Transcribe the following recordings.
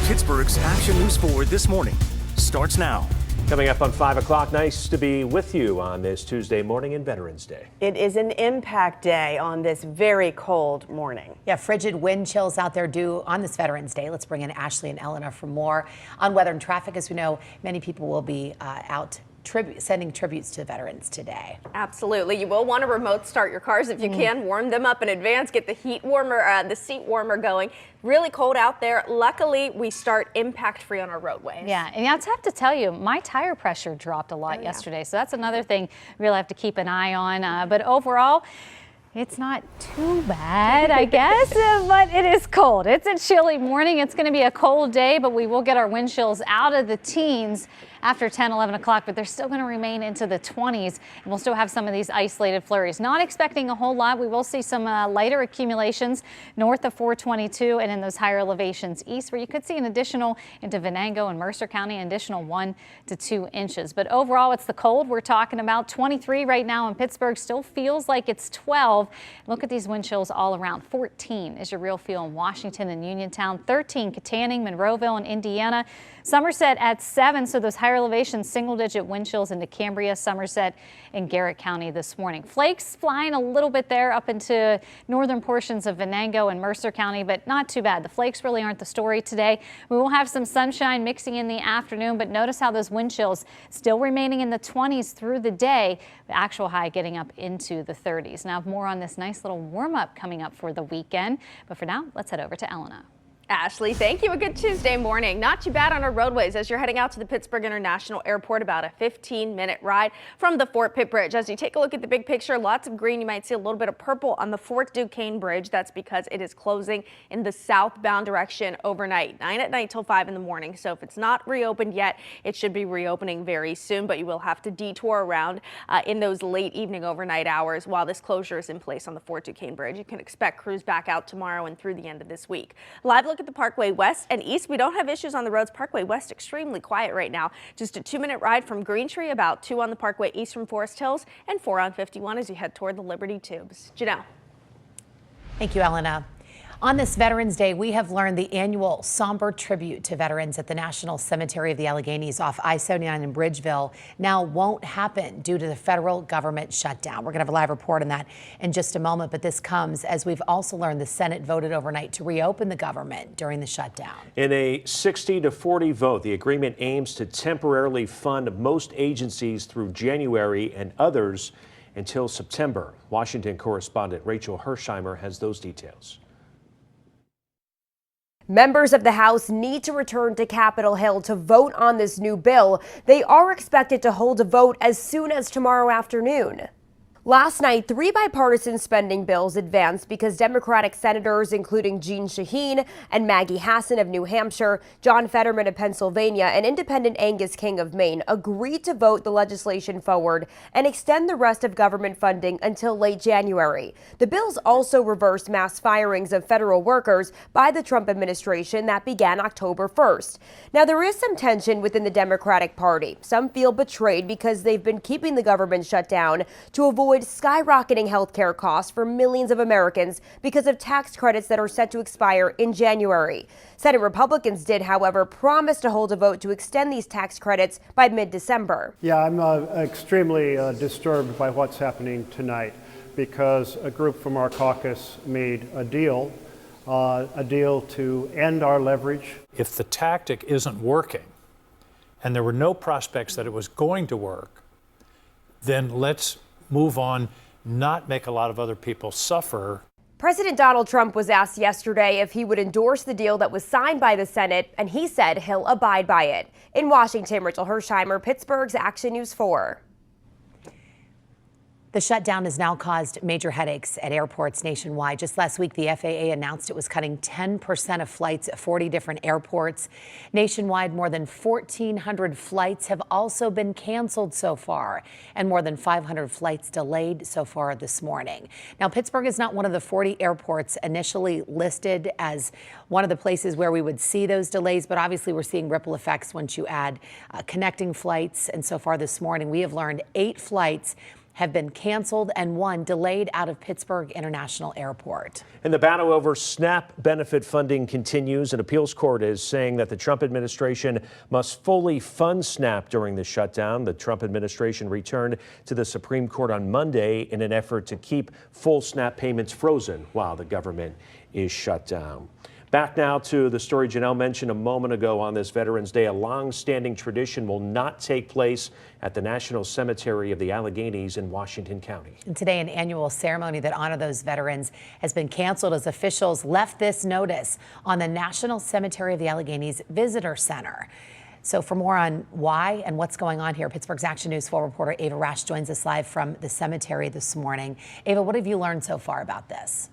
Pittsburgh's Action News 4 this morning starts now. Coming up on 5 o'clock, nice to be with you on this Tuesday morning in Veterans Day. It is an impact day on this very cold morning. Yeah, frigid wind chills out there due on this Veterans Day. Let's bring in Ashley and Elena for more on weather and traffic. As we know, many people will be out sending tributes to veterans today. Absolutely. You will want to remote start your cars if you can. Warm them up in advance. Get the heat warmer, the seat warmer going. Really cold out there. Luckily, we start impact free on our roadways. Yeah, and I have to tell you, my tire pressure dropped a lot yesterday. So that's another thing we really have to keep an eye on. But overall, it's not too bad, I guess, but it is cold. It's a chilly morning. It's going to be a cold day, but we will get our wind chills out of the teens after 10, 11 o'clock, but they're still going to remain into the 20s, and we'll still have some of these isolated flurries. Not expecting a whole lot. We will see some lighter accumulations north of 422 and in those higher elevations east, where you could see an additional into Venango and Mercer County, an additional 1 to 2 inches. But overall, it's the cold we're talking about. 23 right now in Pittsburgh. Still feels like it's 12. Look at these wind chills all around. 14 is your real feel in Washington and Uniontown. 13 Katanning, Monroeville, and Indiana. Somerset at 7, so those higher elevations, single-digit wind chills into Cambria, Somerset, and Garrett County this morning. Flakes flying a little bit there up into northern portions of Venango and Mercer County, but not too bad. The flakes really aren't the story today. We will have some sunshine mixing in the afternoon, but notice how those wind chills still remaining in the 20s through the day. The actual high getting up into the 30s. Now, more on this nice little warm-up coming up for the weekend. But for now, let's head over to Elena. Ashley, thank you. A good Tuesday morning. Not too bad on our roadways as you're heading out to the Pittsburgh International Airport, about a 15-minute ride from the Fort Pitt Bridge. As you take a look at the big picture, lots of green. You might see a little bit of purple on the Fort Duquesne Bridge. That's because it is closing in the southbound direction overnight, 9 at night till 5 in the morning. So if it's not reopened yet, it should be reopening very soon, but you will have to detour around in those late evening overnight hours while this closure is in place on the Fort Duquesne Bridge. You can expect crews back out tomorrow and through the end of this week. Live look at the Parkway West and East. We don't have issues on the roads. Parkway West extremely quiet right now. Just a 2-minute ride from Green Tree, about 2 on the Parkway East from Forest Hills, and 4 on 51 as you head toward the Liberty Tubes. Janelle. Thank you, Elena. On this Veterans Day, we have learned the annual somber tribute to veterans at the National Cemetery of the Alleghenies off I-79 in Bridgeville now won't happen due to the federal government shutdown. We're going to have a live report on that in just a moment, but this comes as we've also learned the Senate voted overnight to reopen the government during the shutdown. In a 60-40 vote, the agreement aims to temporarily fund most agencies through January and others until September. Washington correspondent Rachel Hersheimer has those details. Members of the House need to return to Capitol Hill to vote on this new bill. They are expected to hold a vote as soon as tomorrow afternoon. Last night, 3 bipartisan spending bills advanced because Democratic senators, including Jeanne Shaheen and Maggie Hassan of New Hampshire, John Fetterman of Pennsylvania, and Independent Angus King of Maine, agreed to vote the legislation forward and extend the rest of government funding until late January. The bills also reversed mass firings of federal workers by the Trump administration that began October 1st. Now, there is some tension within the Democratic Party. Some feel betrayed because they've been keeping the government shut down to avoid skyrocketing health care costs for millions of Americans because of tax credits that are set to expire in January. Senate Republicans did, however, promise to hold a vote to extend these tax credits by mid-December. Yeah, I'm extremely disturbed by what's happening tonight because a group from our caucus made a deal to end our leverage. If the tactic isn't working and there were no prospects that it was going to work, then let's move on, not make a lot of other people suffer. President Donald Trump was asked yesterday if he would endorse the deal that was signed by the Senate, and he said he'll abide by it. In Washington, Rachel Hersheimer, Pittsburgh's Action News 4. The shutdown has now caused major headaches at airports nationwide. Just last week, the FAA announced it was cutting 10% of flights at 40 different airports. Nationwide, more than 1,400 flights have also been canceled so far, and more than 500 flights delayed so far this morning. Now, Pittsburgh is not one of the 40 airports initially listed as one of the places where we would see those delays, but obviously we're seeing ripple effects once you add connecting flights. And so far this morning, we have learned 8 flights have been canceled and one delayed out of Pittsburgh International Airport. And the battle over SNAP benefit funding continues. An appeals court is saying that the Trump administration must fully fund SNAP during the shutdown. The Trump administration returned to the Supreme Court on Monday in an effort to keep full SNAP payments frozen while the government is shut down. Back now to the story Janelle mentioned a moment ago on this Veterans Day. A long-standing tradition will not take place at the National Cemetery of the Alleghenies in Washington County. And today, an annual ceremony that honors those veterans has been canceled as officials left this notice on the National Cemetery of the Alleghenies Visitor Center. So for more on why and what's going on here, Pittsburgh's Action News 4 reporter Ava Rash joins us live from the cemetery this morning. Ava, what have you learned so far about this?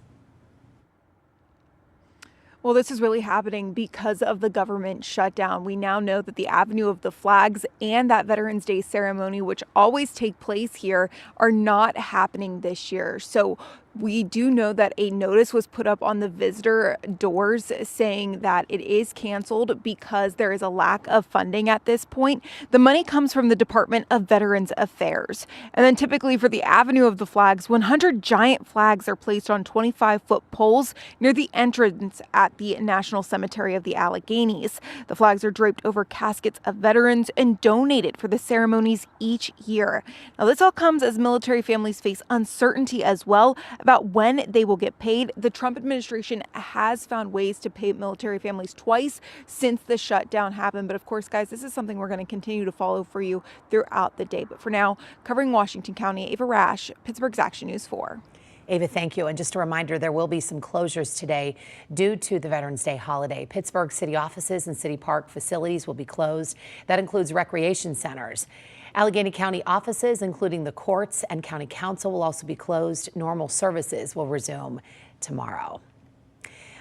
Well, this is really happening because of the government shutdown. We now know that the Avenue of the Flags and that Veterans Day ceremony, which always take place here, are not happening this year. So we do know that a notice was put up on the visitor doors saying that it is canceled because there is a lack of funding at this point. The money comes from the Department of Veterans Affairs. And then typically for the Avenue of the Flags, 100 giant flags are placed on 25-foot poles near the entrance at the National Cemetery of the Alleghenies. The flags are draped over caskets of veterans and donated for the ceremonies each year. Now, this all comes as military families face uncertainty as well about when they will get paid. The Trump administration has found ways to pay military families twice since the shutdown happened. But of course, guys, this is something we're going to continue to follow for you throughout the day. But for now, covering Washington County, Ava Rash, Pittsburgh's Action News 4. Ava, thank you. And just a reminder, there will be some closures today due to the Veterans Day holiday. Pittsburgh city offices and city park facilities will be closed. That includes recreation centers. Allegheny County offices, including the courts and county council, will also be closed. Normal services will resume tomorrow.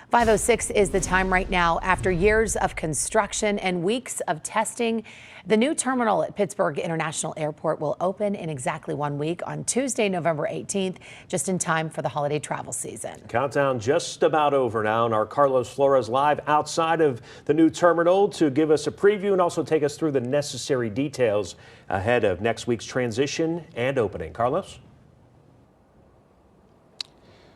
5:06 is the time right now. After years of construction and weeks of testing, the new terminal at Pittsburgh International Airport will open in exactly 1 week on Tuesday, November 18th, just in time for the holiday travel season. Countdown just about over now, and our Carlos Flores live outside of the new terminal to give us a preview and also take us through the necessary details ahead of next week's transition and opening. Carlos?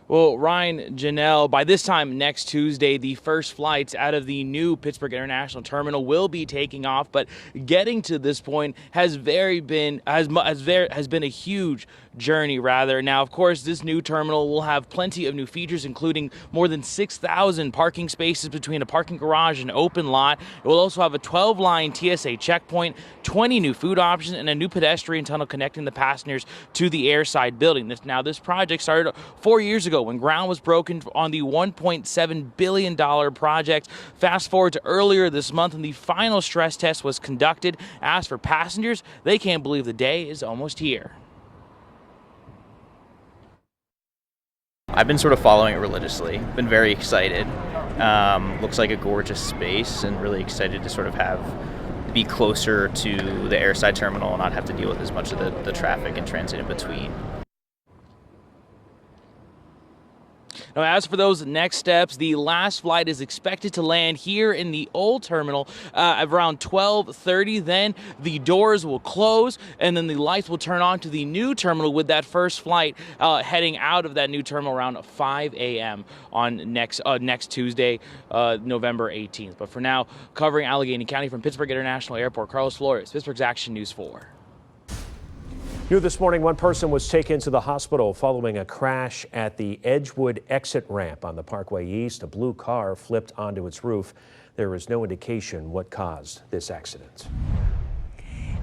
Well, Ryan, Janelle, by this time next Tuesday, the first flights out of the new Pittsburgh International Terminal will be taking off. But getting to this point has been a huge journey, rather. Now, of course, this new terminal will have plenty of new features, including more than 6,000 parking spaces between a parking garage and open lot. It will also have a 12-line TSA checkpoint, 20 new food options, and a new pedestrian tunnel connecting the passengers to the airside building. This project started 4 years ago when ground was broken on the $1.7 billion project. Fast forward to earlier this month, and the final stress test was conducted. As for passengers, they can't believe the day is almost here. I've been sort of following it religiously, been very excited. Looks like a gorgeous space and really excited to sort of be closer to the airside terminal and not have to deal with as much of the traffic and transit in between. Now, as for those next steps, the last flight is expected to land here in the old terminal around 12:30. Then the doors will close, and then the lights will turn on to the new terminal with that first flight heading out of that new terminal around 5 a.m. on next Tuesday, November 18th. But for now, covering Allegheny County from Pittsburgh International Airport, Carlos Flores, Pittsburgh's Action News 4. New this morning, one person was taken to the hospital following a crash at the Edgewood exit ramp on the Parkway East. A blue car flipped onto its roof. There is no indication what caused this accident.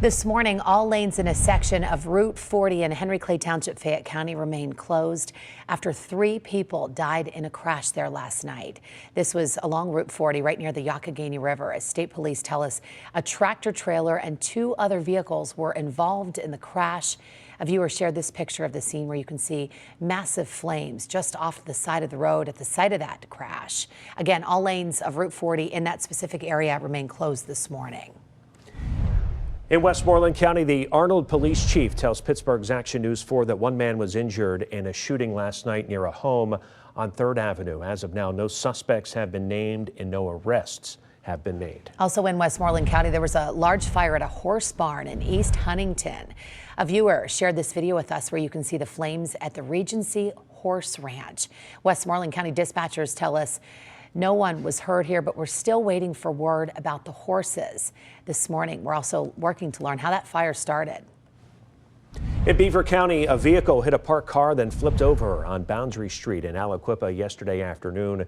This morning, all lanes in a section of Route 40 in Henry Clay Township, Fayette County remain closed after 3 people died in a crash there last night. This was along Route 40 right near the Youghiogheny River. As state police tell us, a tractor trailer and 2 other vehicles were involved in the crash. A viewer shared this picture of the scene where you can see massive flames just off the side of the road at the site of that crash. Again, all lanes of Route 40 in that specific area remain closed this morning. In Westmoreland County, the Arnold police chief tells Pittsburgh's Action News 4 that one man was injured in a shooting last night near a home on 3rd Avenue. As of now, no suspects have been named and no arrests have been made. Also in Westmoreland County, there was a large fire at a horse barn in East Huntington. A viewer shared this video with us where you can see the flames at the Regency Horse Ranch. Westmoreland County dispatchers tell us no one was hurt here, but we're still waiting for word about the horses. This morning, we're also working to learn how that fire started. In Beaver County, a vehicle hit a parked car, then flipped over on Boundary Street in Aliquippa yesterday afternoon.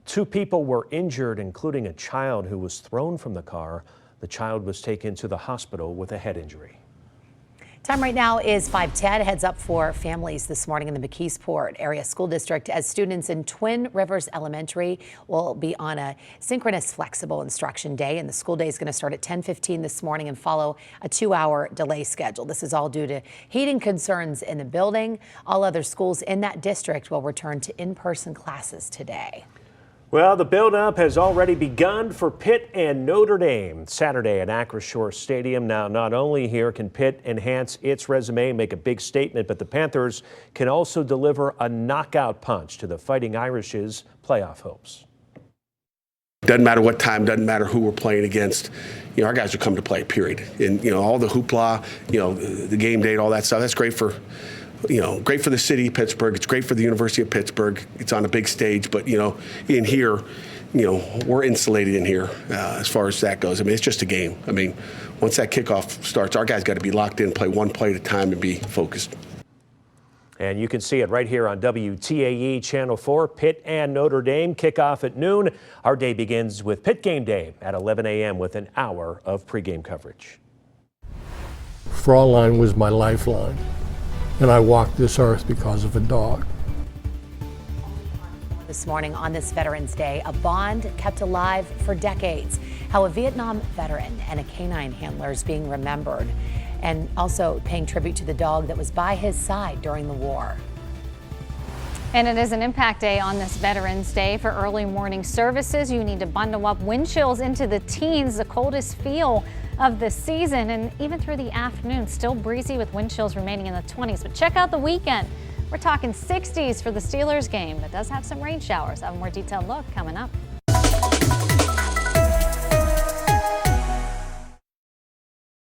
2 people were injured, including a child who was thrown from the car. The child was taken to the hospital with a head injury. Time right now is 5:10. Heads up for families this morning in the McKeesport Area School District as students in Twin Rivers Elementary will be on a synchronous flexible instruction day, and the school day is going to start at 10:15 this morning and follow a 2-hour delay schedule. This is all due to heating concerns in the building. All other schools in that district will return to in-person classes today. Well, the build-up has already begun for Pitt and Notre Dame Saturday at Acrisure Stadium. Now, not only here can Pitt enhance its resume and make a big statement, but the Panthers can also deliver a knockout punch to the Fighting Irish's playoff hopes. Doesn't matter what time, doesn't matter who we're playing against. You know, our guys are coming to play, period. And, you know, all the hoopla, you know, the game date, all that stuff, that's great for, you know, great for the city of Pittsburgh. It's great for the University of Pittsburgh. It's on a big stage, but, you know, in here, you know, we're insulated in here as far as that goes. I mean, it's just a game. I mean, once that kickoff starts, our guys got to be locked in, play one play at a time, and be focused. And you can see it right here on WTAE Channel 4. Pitt and Notre Dame kickoff at noon. Our day begins with Pitt Game Day at 11 a.m. with an hour of pregame coverage. Fraulein was my lifeline, and I walked this earth because of a dog. This morning on this Veterans Day, a bond kept alive for decades. How a Vietnam veteran and a canine handler is being remembered, and also paying tribute to the dog that was by his side during the war. And it is an impact day on this Veterans Day. For early morning services, you need to bundle up. Wind chills into the teens, the coldest feel of the season, and even through the afternoon, still breezy with wind chills remaining in the 20s. But check out the weekend. We're talking 60s for the Steelers game. It does have some rain showers. I'll have a more detailed look coming up.